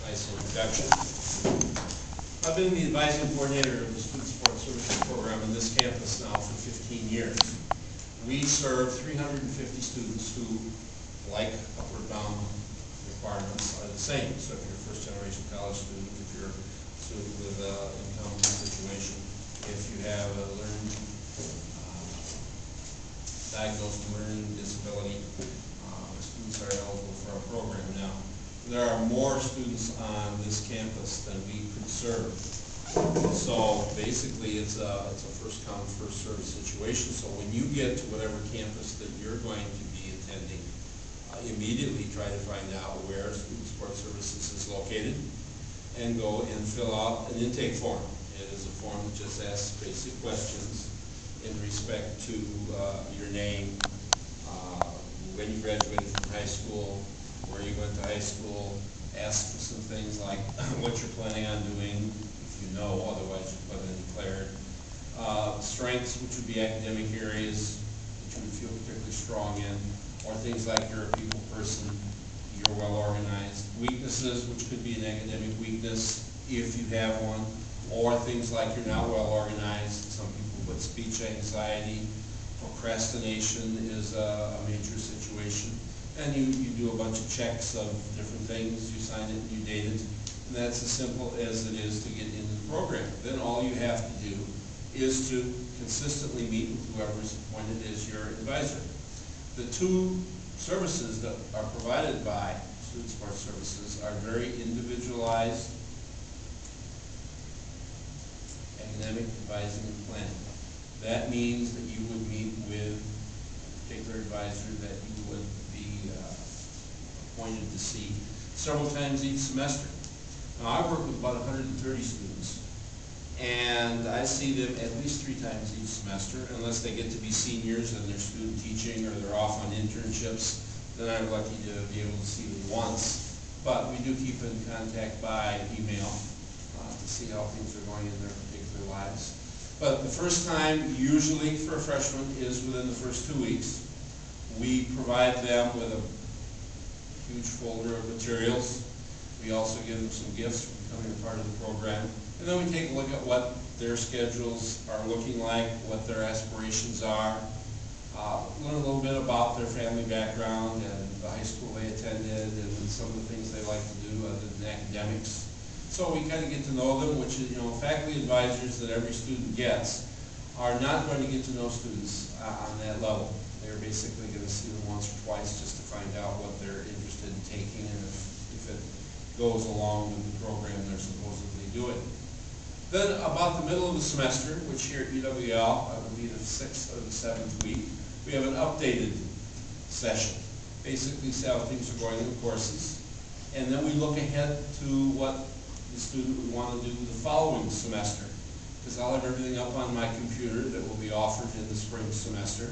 Nice introduction. I've been the advising coordinator of the Student Support Services Program on this campus now for 15 years. We serve 350 students who, like upward bound requirements, are the same. So if you're a first-generation college student, if you're a student with an income situation, if you have a diagnosed learning disability, students are eligible for our program. Now, there are more students on this campus than we could serve. So basically it's a first come, first served situation. So when you get to whatever campus that you're going to be attending, immediately try to find out where Student Support Services is located and go and fill out an intake form. It is a form that just asks basic questions in respect to your name, when you graduated from high school, where you went to high school, ask some things like what you're planning on doing, if you know, otherwise you put in declared. Strengths, which would be academic areas that you would feel particularly strong in, or things like you're a people person, you're well organized. Weaknesses, which could be an academic weakness if you have one, or things like you're not well organized. Some people put speech anxiety. Procrastination is a major situation. And you do a bunch of checks of different things, you sign it, you date it, and that's as simple as it is to get into the program. Then all you have to do is to consistently meet with whoever's appointed as your advisor. The two services that are provided by Student Support Services are very individualized academic advising and planning. That means that you would meet with a particular advisor that you would be appointed to see several times each semester. Now, I work with about 130 students, and I see them at least 3 times each semester, unless they get to be seniors and they're student teaching or they're off on internships. Then I'm lucky to be able to see them once. But we do keep in contact by email to see how things are going in their particular lives. But the first time, usually for a freshman, is within the first 2 weeks. We provide them with a huge folder of materials. We also give them some gifts for becoming a part of the program. And then we take a look at what their schedules are looking like, what their aspirations are, learn a little bit about their family background and the high school they attended and some of the things they like to do other than academics. So we kind of get to know them, which is, faculty advisors that every student gets are not going to get to know students on that level. They're basically going to see them once or twice just to find out what they're interested in taking and if it goes along with the program they're supposedly doing. Then about the middle of the semester, which here at UWL would be the 6th or the 7th week, we have an updated session. Basically see how things are going in the courses. And then we look ahead to what the student would want to do the following semester, because I'll have everything up on my computer that will be offered in the spring semester.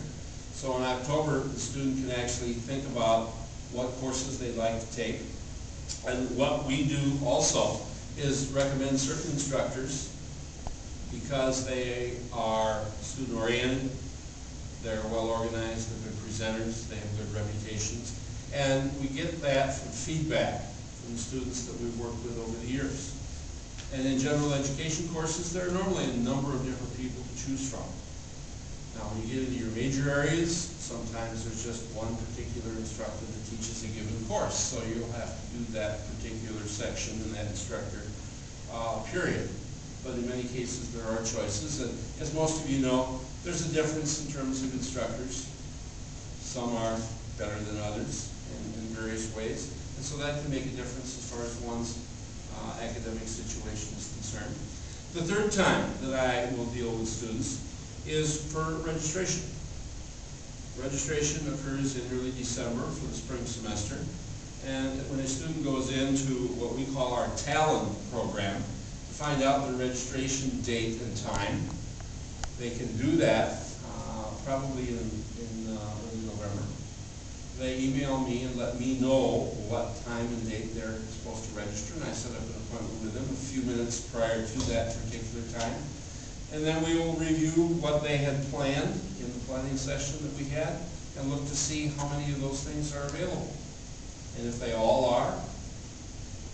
So in October, the student can actually think about what courses they'd like to take. And what we do also is recommend certain instructors, because they are student-oriented, they're well-organized, they're good presenters, they have good reputations, and we get that from feedback from the students that we've worked with over the years. And in general education courses, there are normally a number of different people to choose from. Now, when you get into your major areas, sometimes there's just one particular instructor that teaches a given course, so you'll have to do that particular section and that instructor, period. But in many cases, there are choices, and as most of you know, there's a difference in terms of instructors. Some are better than others in various ways. And so that can make a difference as far as one's academic situation is concerned. The third time that I will deal with students is for registration. Registration occurs in early December for the spring semester. And when a student goes into what we call our Talon program, to find out their registration date and time, they can do that probably in early November. They email me and let me know what time and date they're supposed to register, and I set up an appointment with them a few minutes prior to that particular time. And then we will review what they had planned in the planning session that we had and look to see how many of those things are available. And if they all are,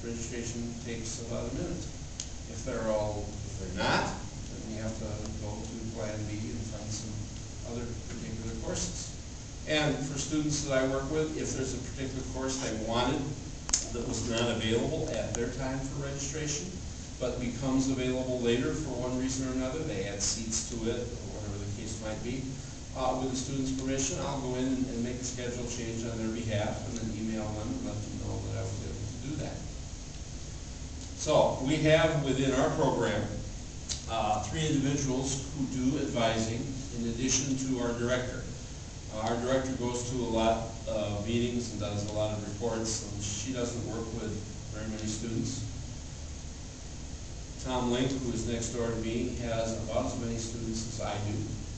registration takes about a minute. If they're not, then you have to go to Plan B and find some other particular courses. And for students that I work with, if there's a particular course they wanted that was not available at their time for registration, but becomes available later for one reason or another, they add seats to it, or whatever the case might be, with the student's permission, I'll go in and make a schedule change on their behalf and then email them and let them know that I was able to do that. So we have within our program 3 individuals who do advising in addition to our director. Our director goes to a lot of meetings and does a lot of reports, and she doesn't work with very many students. Tom Link, who is next door to me, has about as many students as I do.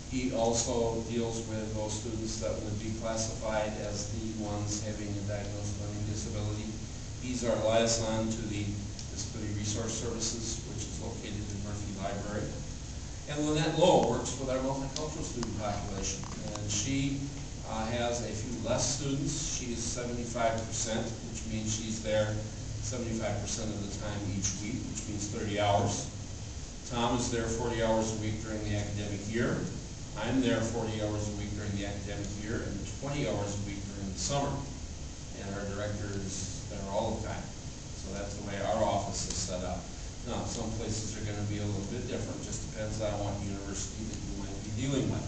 He also deals with those students that would be classified as the ones having a diagnosed learning disability. He's our liaison to the Disability Resource Services, which is located in Murphy Library. And Lynette Lowe works with our multicultural student population, and she has a few less students. She is 75%, which means she's there 75% of the time each week, which means 30 hours. Tom is there 40 hours a week during the academic year. I'm there 40 hours a week during the academic year and 20 hours a week during the summer. And our director is there all the time. So that's the way our office is set up. Now, some places are going to be a little bit different. Just depends on what university that you might be dealing with.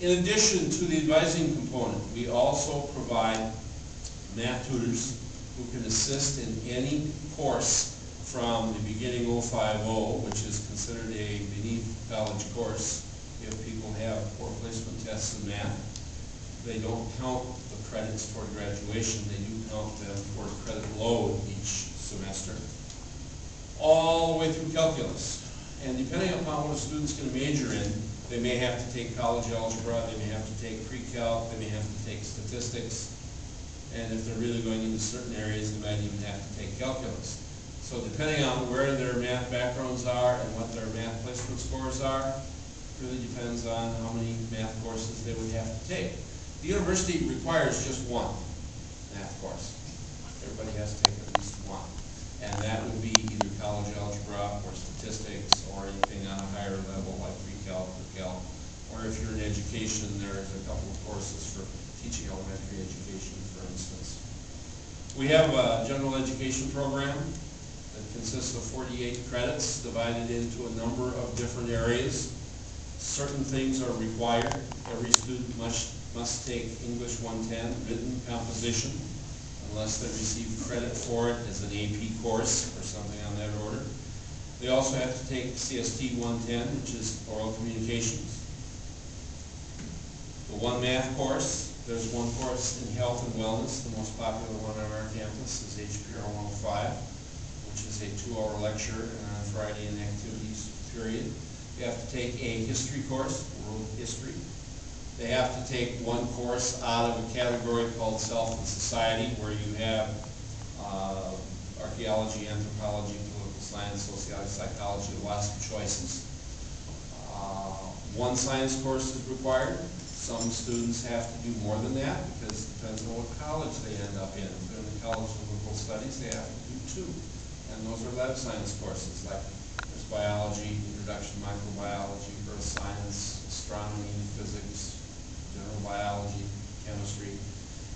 In addition to the advising component, we also provide math tutors who can assist in any course from the beginning 050, which is considered a beneath college course. If people have poor placement tests in math, they don't count the credits toward graduation. They do count them toward credit load each semester, all the way through calculus. And depending upon what a student's going to major in, they may have to take college algebra, they may have to take pre-calc, they may have to take statistics, and if they're really going into certain areas, they might even have to take calculus. So depending on where their math backgrounds are and what their math placement scores are, really depends on how many math courses they would have to take. The university requires just one math course. Everybody has to take at least one. And that would be either college algebra or statistics or anything on a higher level like pre-calc or calc. Or if you're in education, there's a couple of courses for teaching elementary education, for instance. We have a general education program that consists of 48 credits divided into a number of different areas. Certain things are required. Every student must take English 110, written composition, unless they receive credit for it as an AP course or something on that order. They also have to take CST 110, which is oral communications. The one math course, there's one course in health and wellness. The most popular one on our campus is HPR 105, which is a 2-hour lecture on Friday and activities period. You have to take a history course, world history. They have to take one course out of a category called Self and Society, where you have archaeology, anthropology, political science, sociology, psychology, lots of choices. One science course is required. Some students have to do more than that because it depends on what college they end up in. If they're in the College of Liberal Studies, they have to do 2. And those are lab science courses like there's biology, introduction to microbiology, earth science, astronomy, physics, general biology, chemistry.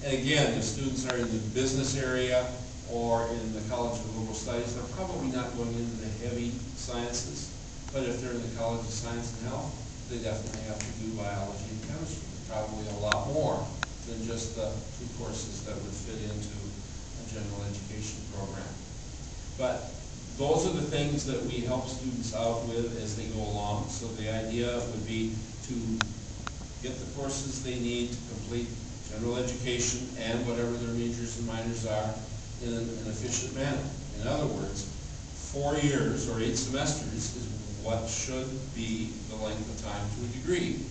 And again, if students are in the business area or in the College of Liberal Studies, they're probably not going into the heavy sciences. But if they're in the College of Science and Health, they definitely have to do biology and chemistry. Probably a lot more than just the 2 courses that would fit into a general education program. But those are the things that we help students out with as they go along. So the idea would be to get the courses they need to complete general education and whatever their majors and minors are in an efficient manner. In other words, 4 years or 8 semesters is what should be the length of time to a degree.